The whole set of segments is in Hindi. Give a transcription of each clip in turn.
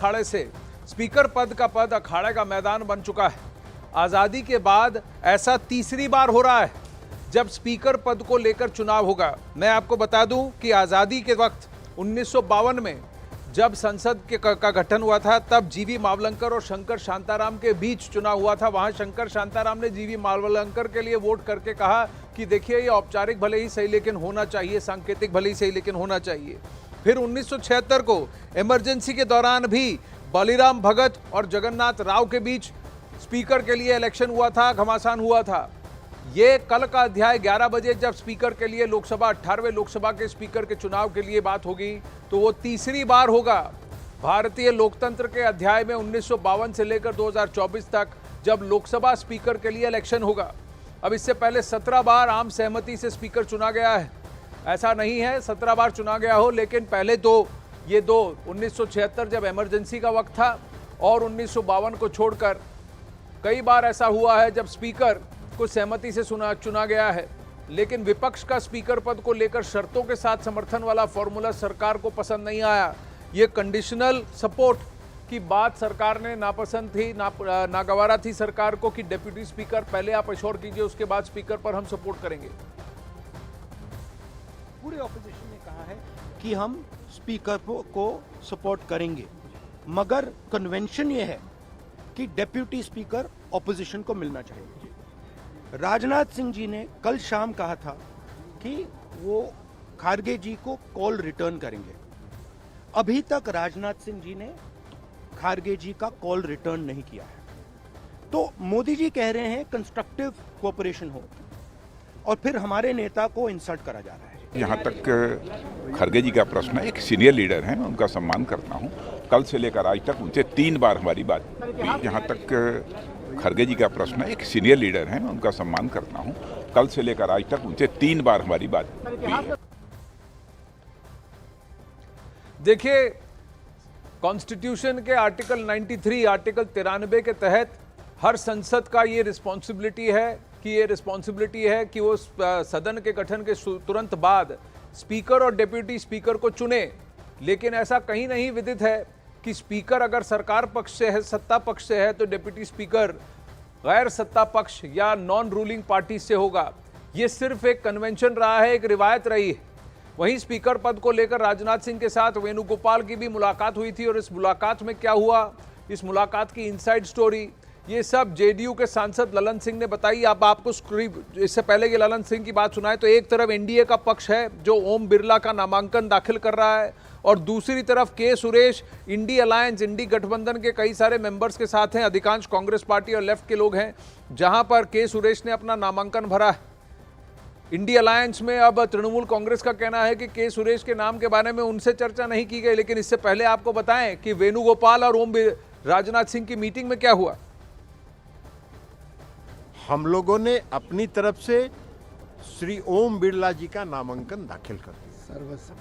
अखाड़े से स्पीकर पद का पद अखाड़े का मैदान बन चुका है। आजादी के बाद ऐसा तीसरी बार हो रहा है जब स्पीकर पद को लेकर चुनाव होगा। मैं आपको बता दूं कि आजादी के वक्त 1952 में जब संसद का गठन हुआ था, तब जीवी मावलंकर और शंकर शांताराम के बीच चुनाव हुआ था। वहां शंकर शांताराम ने जीवी मावलंकर के लिए वोट करके कहा कि देखिए, ये औपचारिक भले ही सही लेकिन होना चाहिए, सांकेतिक भले ही सही लेकिन होना चाहिए। फिर 1976 को इमरजेंसी के दौरान भी बलिराम भगत और जगन्नाथ राव के बीच स्पीकर के लिए इलेक्शन हुआ था, घमासान हुआ था। ये कल का अध्याय 11 बजे जब स्पीकर के लिए लोकसभा 18वें लोकसभा के स्पीकर के चुनाव के लिए बात होगी तो वो तीसरी बार होगा भारतीय लोकतंत्र के अध्याय में 1952 से लेकर 2024 तक, जब लोकसभा स्पीकर के लिए इलेक्शन होगा। अब इससे पहले 17 बार आम सहमति से स्पीकर चुना गया है। ऐसा नहीं है 17 बार चुना गया हो, लेकिन पहले तो ये 1976 जब इमरजेंसी का वक्त था और 1952 को छोड़कर कई बार ऐसा हुआ है जब स्पीकर को सहमति से चुना गया है। लेकिन विपक्ष का स्पीकर पद को लेकर शर्तों के साथ समर्थन वाला फॉर्मूला सरकार को पसंद नहीं आया। ये कंडीशनल सपोर्ट की बात सरकार ने नापसंद थी, नागवारा थी सरकार को कि डिप्टी स्पीकर पहले आप अश्योर कीजिए, उसके बाद स्पीकर पर हम सपोर्ट करेंगे। पूरे ऑपोजिशन ने कहा है कि हम स्पीकर को सपोर्ट करेंगे, मगर कन्वेंशन ये है कि डिप्टी स्पीकर ऑपोजिशन को मिलना चाहिए। राजनाथ सिंह जी ने कल शाम कहा था कि वो खारगे जी को कॉल रिटर्न करेंगे। अभी तक राजनाथ सिंह जी ने खारगे जी का कॉल रिटर्न नहीं किया है। तो मोदी जी कह रहे हैं कंस्ट्रक्टिव कोऑपरेशन हो, और फिर हमारे नेता को इंसल्ट करा जा रहा है। यहाँ तक खड़गे जी का प्रश्न है, एक सीनियर लीडर हैं, मैं उनका सम्मान करता हूँ। कल से लेकर आज तक उनसे 3 बार हमारी बात हुई। जहाँ तक खड़गे जी का प्रश्न है, एक सीनियर लीडर हैं, मैं उनका सम्मान करता हूँ। कल से लेकर आज तक उनसे 3 बार हमारी बात हुई है। देखिए, कॉन्स्टिट्यूशन के आर्टिकल 93, आर्टिकल 93 के तहत हर संसद का ये रिस्पॉन्सिबिलिटी है कि वो सदन के गठन के तुरंत बाद स्पीकर और डिप्टी स्पीकर को चुने। लेकिन ऐसा कहीं नहीं विदित है कि स्पीकर अगर सरकार पक्ष से है, सत्ता पक्ष से है, तो डिप्टी स्पीकर गैर सत्ता पक्ष या नॉन रूलिंग पार्टी से होगा। ये सिर्फ एक कन्वेंशन रहा है, एक रिवायत रही है। वहीं स्पीकर पद को लेकर राजनाथ सिंह के साथ वेणुगोपाल की भी मुलाकात हुई थी, और इस मुलाकात में क्या हुआ, इस मुलाकात की इनसाइड स्टोरी, ये सब जेडीयू के सांसद ललन सिंह ने बताई। अब आपको इससे पहले कि ललन सिंह की बात सुनाए, तो एक तरफ एनडीए का पक्ष है जो ओम बिरला का नामांकन दाखिल कर रहा है, और दूसरी तरफ के सुरेश इंडी अलायंस, इंडी गठबंधन के कई सारे मेंबर्स के साथ हैं, अधिकांश कांग्रेस पार्टी और लेफ्ट के लोग हैं, जहां पर के सुरेश ने अपना नामांकन भरा है। इंडी अलायंस में अब तृणमूल कांग्रेस का कहना है कि के सुरेश के नाम के बारे में उनसे चर्चा नहीं की गई। लेकिन इससे पहले आपको बताएं कि वेणुगोपाल और राजनाथ सिंह की मीटिंग में क्या हुआ। हम लोगों ने अपनी तरफ से श्री ओम बिरला जी का नामांकन दाखिल कर दिया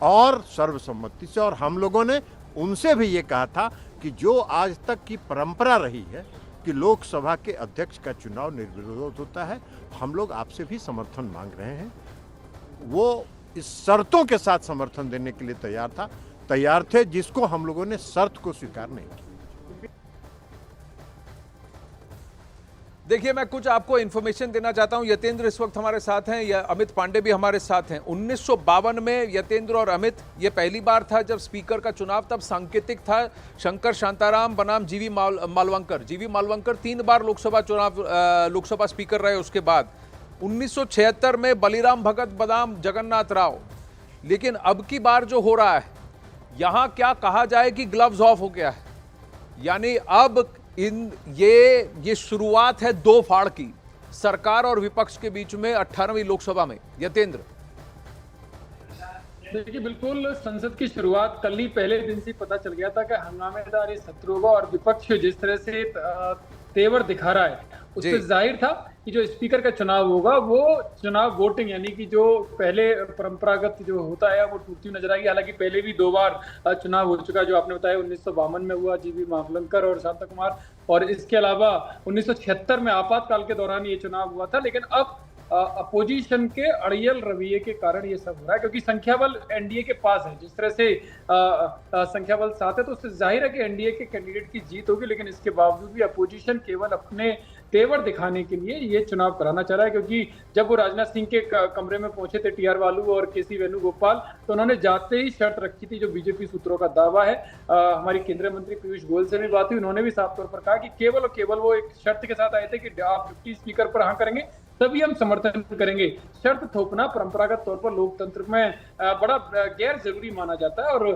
और सर्वसम्मति से, और हम लोगों ने उनसे भी ये कहा था कि जो आज तक की परंपरा रही है कि लोकसभा के अध्यक्ष का चुनाव निर्विरोध होता है, हम लोग आपसे भी समर्थन मांग रहे हैं। वो इस शर्तों के साथ समर्थन देने के लिए तैयार थे जिसको हम लोगों ने शर्त को स्वीकार नहीं किया। देखिए, मैं कुछ आपको इन्फॉर्मेशन देना चाहता हूं। यतेंद्र इस वक्त हमारे साथ हैं, या अमित पांडे भी हमारे साथ हैं। 1952 में यतेंद्र और अमित, ये पहली बार था जब स्पीकर का चुनाव, तब सांकेतिक था। शंकर शांताराम बनाम जीवी मालवंकर 3 बार लोकसभा स्पीकर रहे। उसके बाद 1976 में बलिराम भगत बनाम जगन्नाथ राव। लेकिन अब की बार जो हो रहा है, यहां क्या कहा जाए कि ग्लव्स ऑफ हो गया है। यानी अब ये शुरुआत है 2 फाड़ की, सरकार और विपक्ष के बीच में 18वीं लोकसभा में। यतेंद्र, देखिए, बिल्कुल संसद की शुरुआत कल ही पहले दिन से पता चल गया था कि हंगामेदार सत्रों होगा, और विपक्ष जिस तरह से तेवर दिखा रहा है उससे जाहिर था कि जो स्पीकर का चुनाव होगा वो चुनाव वोटिंग, यानी कि जो पहले परंपरागत जो होता है वो टूटती नजर आएगी। हालांकि पहले भी 2 बार चुनाव हो चुका, जो आपने बताया 1952 में हुआ जीवी मावलंकर और शांता कुमार, और इसके अलावा 1976 में आपातकाल के दौरान ये चुनाव हुआ था। लेकिन अब अपोजिशन के अड़ियल रवैये के कारण ये सब हो रहा है, क्योंकि संख्या बल एनडीए के पास है। जिस तरह से संख्या बल 7 है, तो उससे जाहिर है कि एनडीए के कैंडिडेट की जीत होगी, लेकिन इसके बावजूद भी अपोजिशन केवल अपने तेवर दिखाने के लिए ये चुनाव कराना चाह रहा है। क्योंकि जब वो राजनाथ सिंह के कमरे में पहुंचे थे टीआर बालू और केसी वेणुगोपाल, तो उन्होंने जाते ही शर्त रखी थी, जो बीजेपी सूत्रों का दावा है। हमारी केंद्रीय मंत्री पीयूष गोयल से भी बात हुई, उन्होंने भी साफ तौर पर कहा कि केवल और केवल वो एक शर्त के साथ आए थे कि आप डिप्टी स्पीकर पर हाँ करेंगे तभी हम समर्थन करेंगे। शर्त थोपना परंपरागत तौर पर लोकतंत्र में बड़ा गैर जरूरी माना जाता है, और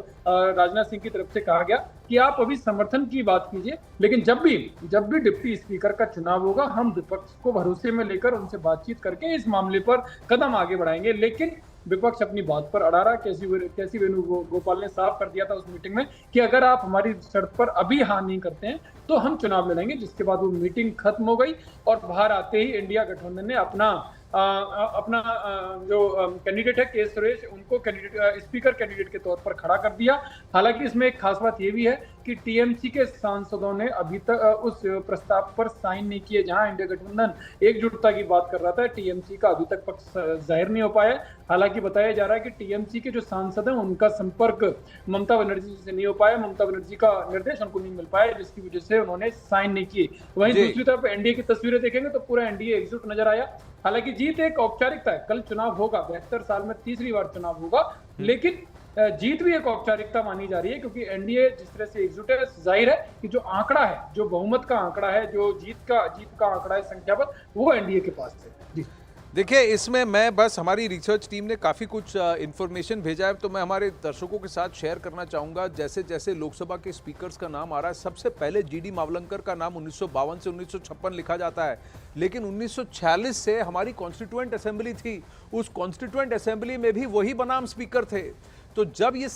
राजनाथ सिंह की तरफ से कहा गया कि आप अभी समर्थन की बात कीजिए, लेकिन जब भी डिप्टी स्पीकर का चुनाव होगा, हम विपक्ष को भरोसे में लेकर उनसे बातचीत करके इस मामले पर कदम आगे बढ़ाएंगे। लेकिन विपक्ष अपनी बात पर अड़ा रहा। केसी वेणुगोपाल ने साफ कर दिया था उस मीटिंग में कि अगर आप हमारी शर्त पर अभी हाँ नहीं करते हैं तो हम चुनाव लड़ेंगे। जिसके बाद वो मीटिंग खत्म हो गई और बाहर आते ही इंडिया गठबंधन ने अपना जो कैंडिडेट है के सुरेश, उनको स्पीकर कैंडिडेट के तौर पर खड़ा कर दिया। हालांकि इसमें एक खास बात ये भी है कि टीएमसी के सांसदों ने अभी तक उस प्रस्ताव पर साइन नहीं किए। जहां इंडिया गठबंधन एकजुटता की बात कर रहा था, टीएमसी का अभी तक पक्ष जाहिर नहीं हो पाया। हालांकि बताया जा रहा है कि टीएमसी के जो सांसद हैं उनका संपर्क ममता बनर्जी से नहीं हो पाया, ममता बनर्जी का निर्देश उनको नहीं मिल पाया, जिसकी वजह से उन्होंने साइन नहीं किए। वहीं दूसरी तरफ एनडीए की तस्वीरें देखेंगे तो पूरा एनडीए एकजुट नजर आया। हालांकि जीत एक औपचारिकता है, कल चुनाव होगा, 72 साल में तीसरी बार चुनाव होगा, लेकिन जीत भी एक औपचारिकता मानी जा रही है, क्योंकि एनडीए जिस तरह से एकजुट है, जाहिर है कि जो आंकड़ा है, जो बहुमत का आंकड़ा है, जो जीत का आंकड़ा है संख्या पर, वो एनडीए के पास है। जी देखिए, इसमें मैं बस हमारी रिसर्च टीम ने काफ़ी कुछ इन्फॉर्मेशन भेजा है, तो मैं हमारे दर्शकों के साथ शेयर करना चाहूँगा। जैसे जैसे लोकसभा के स्पीकर्स का नाम आ रहा है, सबसे पहले जीडी मावलंकर का नाम 1952 से 1956 लिखा जाता है, लेकिन 1946 से हमारी कॉन्स्टिट्यूएंट असेंबली थी, उस कॉन्स्टिट्यूएंट असेंबली में भी वही बनाम स्पीकर थे। तो जब ये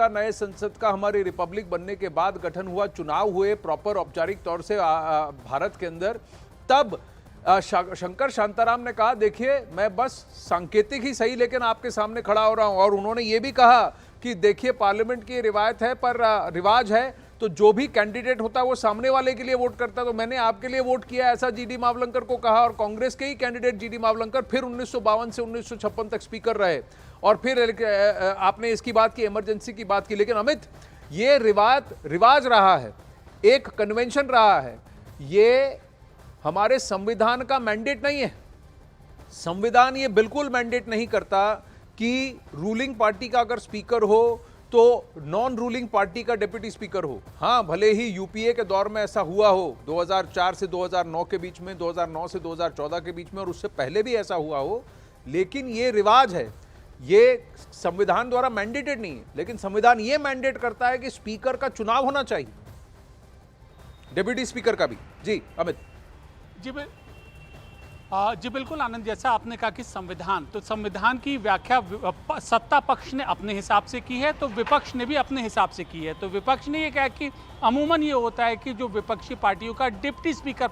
नए संसद का हमारे रिपब्लिक बनने के बाद गठन हुआ, चुनाव हुए प्रॉपर औपचारिक तौर से भारत के अंदर, तब शंकर शांताराम ने कहा, देखिए मैं बस सांकेतिक ही सही लेकिन आपके सामने खड़ा हो रहा हूं। और उन्होंने ये भी कहा कि देखिए पार्लियामेंट की रिवायत है, पर रिवाज है, तो जो भी कैंडिडेट होता है वो सामने वाले के लिए वोट करता है, तो मैंने आपके लिए वोट किया, ऐसा जीडी मावलंकर को कहा। और कांग्रेस के ही कैंडिडेट जीडी मावलंकर फिर 1952 से 1956 तक स्पीकर रहे। और फिर आपने इसकी बात की, इमरजेंसी की बात की, लेकिन अमित, ये रिवाज रहा है, एक कन्वेंशन रहा है, ये हमारे संविधान का मैंडेट नहीं है। संविधान ये बिल्कुल मैंडेट नहीं करता कि रूलिंग पार्टी का अगर स्पीकर हो तो नॉन रूलिंग पार्टी का डिप्टी स्पीकर हो। हाँ, भले ही यूपीए के दौर में ऐसा हुआ हो, 2004 से 2009 के बीच में, 2009 से 2014 के बीच में, और उससे पहले भी ऐसा हुआ हो, लेकिन ये रिवाज है, ये संविधान द्वारा मैंडेटेड नहीं है। लेकिन संविधान ये मैंडेट करता है कि स्पीकर का चुनाव होना चाहिए, डिप्टी स्पीकर का भी। जी अमित। जी बिल्कुल आनंद, जैसा आपने कहा कि संविधान की व्याख्या सत्ता पक्ष ने अपने हिसाब से की है, तो विपक्ष ने भी अपने हिसाब से की है। तो विपक्ष ने ये कहा कि अमूमन ये होता है कि जो विपक्षी पार्टियों का डिप्टी स्पीकर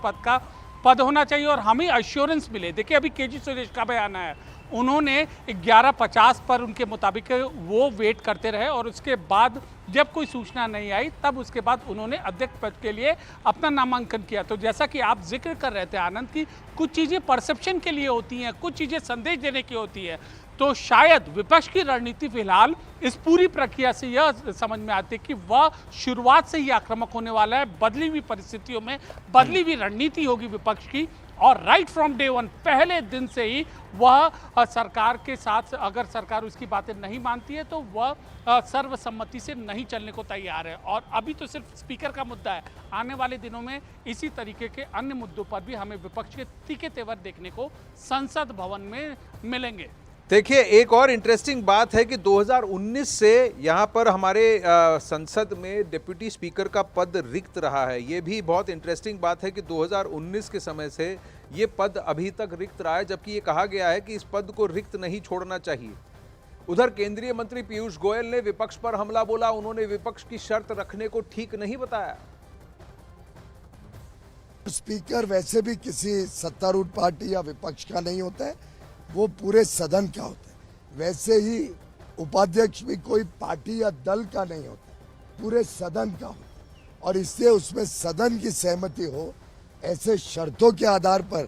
पद होना चाहिए और हमें अश्योरेंस मिले। देखिए अभी केजी सुरेश का बयान है, उन्होंने 11:50 पर उनके मुताबिक वो वेट करते रहे, और उसके बाद जब कोई सूचना नहीं आई तब उसके बाद उन्होंने अध्यक्ष पद के लिए अपना नामांकन किया। तो जैसा कि आप जिक्र कर रहे थे आनंद, की कुछ चीज़ें परसेप्शन के लिए होती हैं, कुछ चीज़ें संदेश देने की होती है। तो शायद विपक्ष की रणनीति फिलहाल इस पूरी प्रक्रिया से यह समझ में आती है कि वह शुरुआत से ही आक्रामक होने वाला है। बदली हुई परिस्थितियों में बदली हुई रणनीति होगी विपक्ष की, और राइट फ्रॉम डे वन, पहले दिन से ही वह सरकार के साथ, अगर सरकार उसकी बातें नहीं मानती है तो वह सर्वसम्मति से नहीं चलने को तैयार है। और अभी तो सिर्फ स्पीकर का मुद्दा है, आने वाले दिनों में इसी तरीके के अन्य मुद्दों पर भी हमें विपक्ष के तीखे तेवर देखने को संसद भवन में मिलेंगे। देखिए, एक और इंटरेस्टिंग बात है कि 2019 से यहाँ पर हमारे संसद में डिप्टी स्पीकर का पद रिक्त रहा है। ये भी बहुत इंटरेस्टिंग बात है कि 2019 के समय से ये पद अभी तक रिक्त रहा है, जबकि ये कहा गया है कि इस पद को रिक्त नहीं छोड़ना चाहिए। उधर केंद्रीय मंत्री पीयूष गोयल ने विपक्ष पर हमला बोला, उन्होंने विपक्ष की शर्त रखने को ठीक नहीं बताया। स्पीकर वैसे भी किसी सत्तारूढ़ पार्टी या विपक्ष का नहीं होता है, वो पूरे सदन का होता है। वैसे ही उपाध्यक्ष भी कोई पार्टी या दल का नहीं होता, पूरे सदन का होता है। और इससे उसमें सदन की सहमति हो, ऐसे शर्तों के आधार पर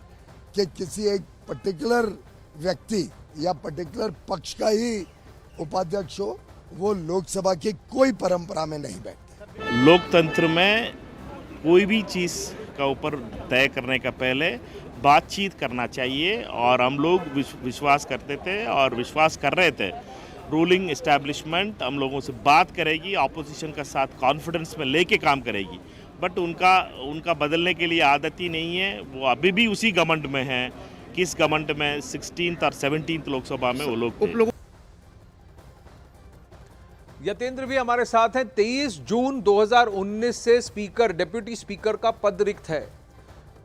कि किसी एक पर्टिकुलर व्यक्ति या पर्टिकुलर पक्ष का ही उपाध्यक्ष हो, वो लोकसभा की कोई परंपरा में नहीं बैठते। लोकतंत्र में कोई भी चीज़ का ऊपर तय करने का पहले बातचीत करना चाहिए और हम लोग विश्वास करते थे और विश्वास कर रहे थे रूलिंग एस्टैब्लिशमेंट हम लोगों से बात करेगी, ऑपोजिशन का साथ कॉन्फिडेंस में लेके काम करेगी, बट उनका बदलने के लिए आदत ही नहीं है। वो अभी भी उसी घमंड में है। किस घमंड में 16th और 17th लोकसभा में वो लोग थे। यतेंद्र भी हमारे साथ हैं। 23 जून 2019 से स्पीकर, डिप्टी स्पीकर का पद रिक्त है।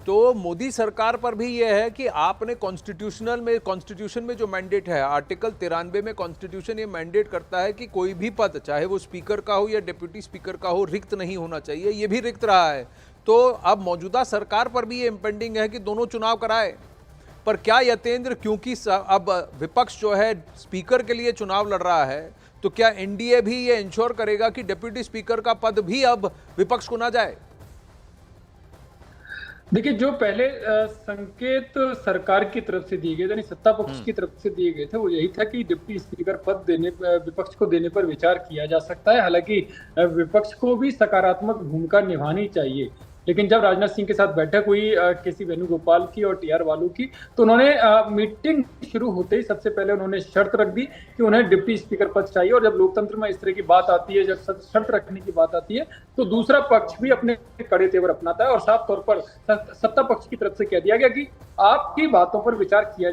तो मोदी सरकार पर भी यह है कि आपने कॉन्स्टिट्यूशन में जो मैंडेट है, आर्टिकल 93 में कॉन्स्टिट्यूशन ये मैंडेट करता है कि कोई भी पद, चाहे वो स्पीकर का हो या डिप्टी स्पीकर का हो, रिक्त नहीं होना चाहिए। ये भी रिक्त रहा है। तो अब मौजूदा सरकार पर भी ये इम्पेंडिंग है कि दोनों चुनाव कराए। पर क्या यतेंद्र, क्योंकि अब विपक्ष जो है स्पीकर के लिए चुनाव लड़ रहा है, तो क्या एनडीए भी ये इंश्योर करेगा कि डिप्टी स्पीकर का पद भी अब विपक्ष को ना जाए? देखिए, जो पहले संकेत सरकार की तरफ से दिए गए, यानी सत्ता पक्ष की तरफ से दिए गए थे, वो यही था कि डिप्टी स्पीकर पद विपक्ष को देने पर विचार किया जा सकता है। हालांकि विपक्ष को भी सकारात्मक भूमिका निभानी चाहिए। लेकिन जब राजनाथ सिंह के साथ बैठक हुई केसी वेणुगोपाल की और टीआर वालू की, तो उन्होंने मीटिंग शुरू होते ही सबसे पहले उन्होंने शर्त रख दी कि उन्हें डिप्टी स्पीकर पद चाहिए। और जब लोकतंत्र में इस तरह की बात आती है, जब शर्त रखने की बात आती है, तो दूसरा पक्ष भी अपने कड़े तेवर अपनाता है। और साफ तौर पर सत्ता पक्ष की तरफ से कह दिया गया कि आपकी बातों पर विचार किया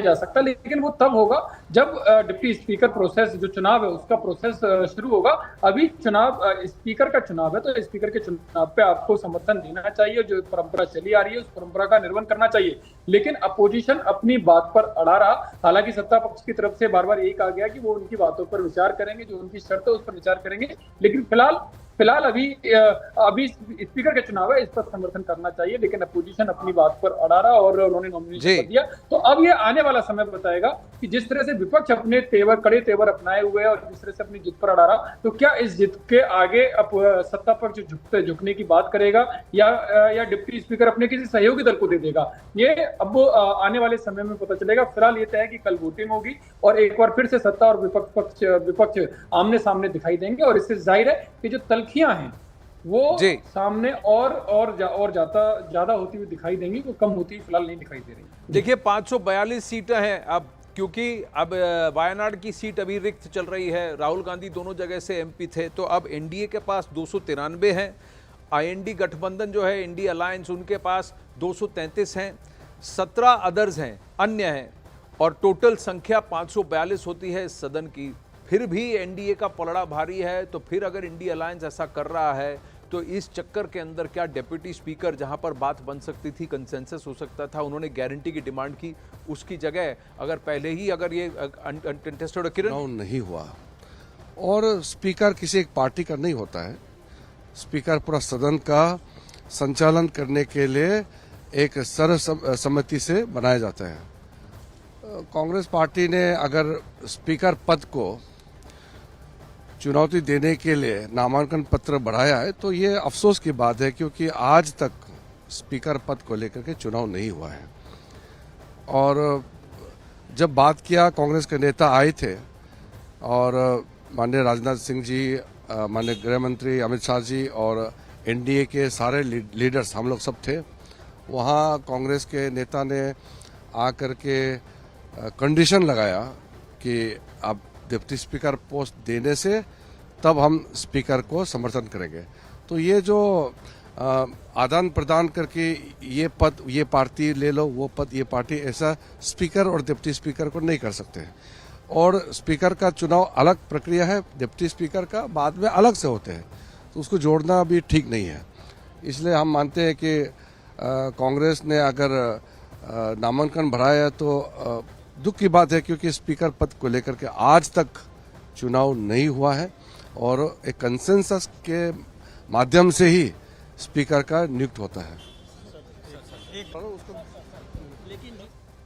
जा सकता, लेकिन वो तब होगा जब डिप्टी स्पीकर प्रोसेस, जो चुनाव है उसका प्रोसेस शुरू होगा। अभी चुनाव, स्पीकर का चुनाव है, तो स्पीकर के चुनाव पे आपको समर्थन देना चाहिए। जो परंपरा चली आ रही है उस परंपरा का निर्वहन करना चाहिए। लेकिन अपोजिशन अपनी बात पर अड़ा रहा। हालांकि सत्ता पक्ष की तरफ से बार बार यही कहा गया कि वो उनकी बातों पर विचार करेंगे, जो उनकी शर्त है उस पर विचार करेंगे। लेकिन फिलहाल अभी स्पीकर का चुनाव है, इस पर समर्थन करना चाहिए। लेकिन अपोजिशन अपनी बात पर अड़ा रहा और उन्होंने नॉमिनेशन कर दिया। तो अब ये आने वाला समय बताएगा कि जिस तरह से विपक्ष अपने कड़े तेवर अपनाए हुए और जिस तरह से अपनी जिद पर अड़ा रहा, तो क्या इस जिद के आगे अब सत्ता पक्ष झुकने की बात करेगा या डिप्टी स्पीकर अपने किसी सहयोगी दल को दे देगा? ये अब आने वाले समय में पता चलेगा। फिलहाल ये तय है कि कल वोटिंग होगी और एक बार फिर से सत्ता और विपक्ष आमने सामने दिखाई देंगे। और इससे जाहिर है कि जो तलखियां हैं वो सामने और ज्यादा होती हुई दिखाई देंगी, वो कम होती हुई फिलहाल नहीं दिखाई दे रही। देखिए, 542 सीटें हैं अब, क्योंकि अब वायनाड की सीट अभी रिक्त चल रही है। राहुल गांधी दोनों जगह से एमपी थे, तो अब एनडीए के पास 293 हैं। आईएनडी गठबंधन जो है, इंडिया अलायंस, उनके पास 233 हैं। 17 अदर्स हैं, अन्य हैं, और टोटल संख्या 542 होती है इस सदन की। फिर भी एनडीए का पलड़ा भारी है। तो फिर अगर इंडिया अलायंस ऐसा कर रहा है, तो इस चक्कर के अंदर क्या डिप्टी स्पीकर, जहां पर बात बन सकती थी, कंसेंसस हो सकता था, उन्होंने गारंटी की डिमांड की, उसकी जगह अगर पहले ही अगर ये अनकंटेस्टेड चुनाव नहीं हुआ, और स्पीकर किसी एक पार्टी का नहीं होता है, स्पीकर पूरा सदन का संचालन करने के लिए एक सर्वसम्मति से बनाया जाता है। कांग्रेस पार्टी ने अगर स्पीकर पद को चुनौती देने के लिए नामांकन पत्र बढ़ाया है, तो ये अफसोस की बात है, क्योंकि आज तक स्पीकर पद को लेकर के चुनाव नहीं हुआ है। और जब बात किया, कांग्रेस के नेता आए थे और माननीय राजनाथ सिंह जी, माननीय गृह मंत्री अमित शाह जी और एनडीए के सारे लीडर्स, हम लोग सब थे वहाँ। कांग्रेस के नेता ने आकर के कंडीशन लगाया कि आप डिप्टी स्पीकर पोस्ट देने से तब हम स्पीकर को समर्थन करेंगे। तो ये जो आदान प्रदान करके ये पद ये पार्टी ले लो, वो पद ये पार्टी, ऐसा स्पीकर और डिप्टी स्पीकर को नहीं कर सकते। और स्पीकर का चुनाव अलग प्रक्रिया है, डिप्टी स्पीकर का बाद में अलग से होते हैं, तो उसको जोड़ना भी ठीक नहीं है। इसलिए हम मानते हैं कि कांग्रेस ने अगर नामांकन बढ़ाया तो दुख की बात है, क्योंकि स्पीकर पद को लेकर के आज तक चुनाव नहीं हुआ है और एक कंसेंसस के माध्यम से ही स्पीकर का नियुक्त होता है।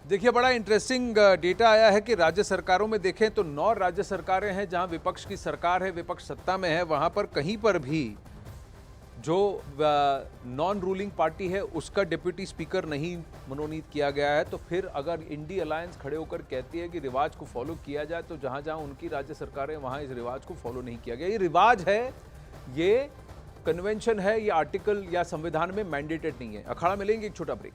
देखिए, बड़ा इंटरेस्टिंग डेटा आया है कि राज्य सरकारों में देखें तो 9 राज्य सरकारें हैं जहां विपक्ष की सरकार है, विपक्ष सत्ता में है। वहां पर कहीं पर भी जो नॉन रूलिंग पार्टी है उसका डिप्टी स्पीकर नहीं मनोनीत किया गया है, तो फिर अगर इंडी अलायंस खड़े होकर कहती है कि रिवाज को फॉलो किया जाए, तो जहां जहां उनकी राज्य सरकारें वहां इस रिवाज को फॉलो नहीं किया गया। ये रिवाज है, ये कन्वेंशन है, ये आर्टिकल या संविधान में मैंडेटेड नहीं है। अखाड़ा में लेंगे एक छोटा ब्रेक।